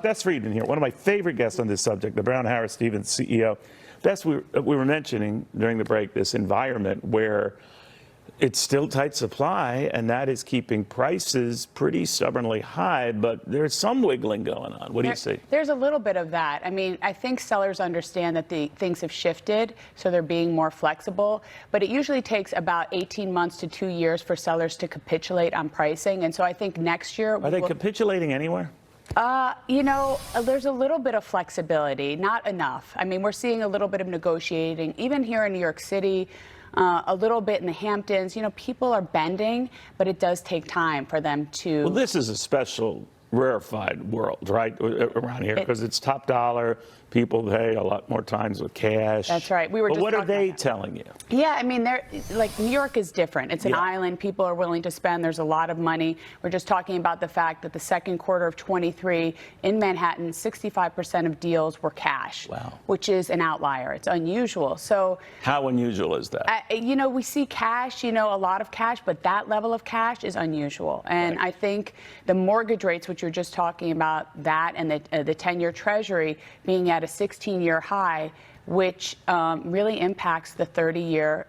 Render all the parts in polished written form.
Bess Freedman here, one of my favorite guests on this subject, the Brown Harris Stevens CEO. Bess, we were mentioning during the break this environment where it's still tight supply, and that is keeping prices pretty stubbornly high, but there's some wiggling going on. What do you see? There's a little bit of that. I mean, I think sellers understand that things have shifted, so they're being more flexible, but it usually takes about 18 months to 2 years for sellers to capitulate on pricing, and so I think next year... Are they capitulating anywhere? You know, there's a little bit of flexibility, not enough. I mean, we're seeing a little bit of negotiating, even here in New York City, a little bit in the Hamptons. You know, people are bending, but it does take time for them to... Well, this is a special, rarefied world, right, around here, because it's top dollar. People pay a lot more times with cash. That's right. We were but just what are they telling you? Yeah, I mean, like New York is different. It's an island. People are willing to spend. There's a lot of money. We're just talking about the fact that the second quarter of 23 in Manhattan, 65% of deals were cash. Wow. Which is an outlier. It's unusual. So how unusual is that? You know, we see cash, you know, a lot of cash, but that level of cash is unusual. And I think the mortgage rates, which you're just talking about, that and the 10-year Treasury being at a 16-year high, which really impacts the 30-year,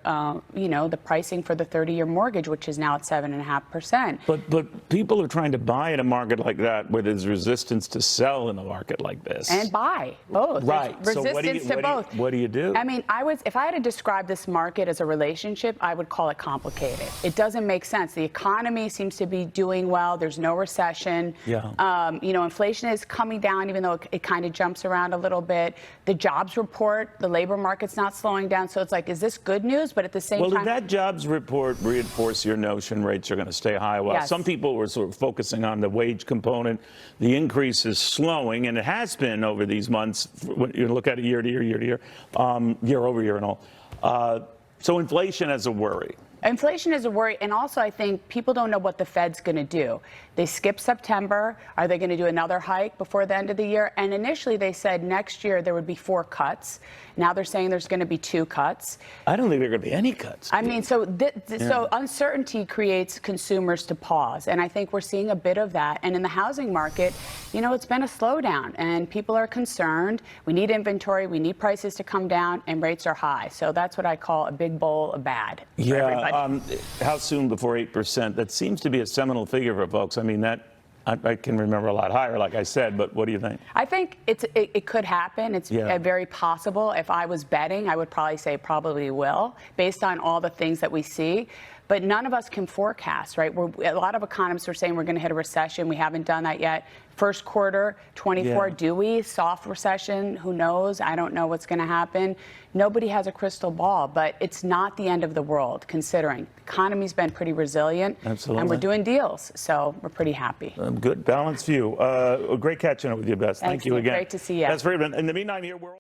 you know, the pricing for the 30-year mortgage, which is now at 7.5%. But people are trying to buy in a market like that where there's resistance to sell in a market like this. And buy, both. Right. There's resistance to both. What do you do? I mean, if I had to describe this market as a relationship, I would call it complicated. It doesn't make sense. The economy seems to be doing well. There's no recession. Yeah. You know, inflation is coming down, even though it kind of jumps around a little bit. The jobs report, the labor market's not slowing down, so it's like, is this good news? But at the same time... Well, did that jobs report reinforce your notion rates are going to stay high? Well, some people were sort of focusing on the wage component. The increase is slowing, and it has been over these months. When you look at it year to year, year over year and all. So inflation as a worry. Inflation is a worry, and also I think people don't know what the Fed's going to do. They skipped September. Are they going to do another hike before the end of the year? And initially they said next year there would be 4 cuts. Now they're saying there's going to be 2 cuts. I don't think there are going to be any cuts. I mean, so uncertainty creates consumers to pause, and I think we're seeing a bit of that. And in the housing market, you know, it's been a slowdown, and people are concerned. We need inventory, we need prices to come down, and rates are high. So that's what I call a big bowl of bad for everybody. How soon before 8%? That seems to be a seminal figure for folks. I mean, that I can remember a lot higher, like I said, but what do you think? I think it could happen. It's very possible. If I was betting, I would probably say probably will, based on all the things that we see. But none of us can forecast, right? A lot of economists are saying we're going to hit a recession. We haven't done that yet. First quarter, 24, do we? Soft recession, who knows? I don't know what's going to happen. Nobody has a crystal ball, but it's not the end of the world, considering the economy's been pretty resilient. Absolutely. And we're doing deals, so we're pretty happy. Good, balanced view. Great catching up with you, Bess. Thank you again. Great to see you. Bess Freedman. In the meantime, here we're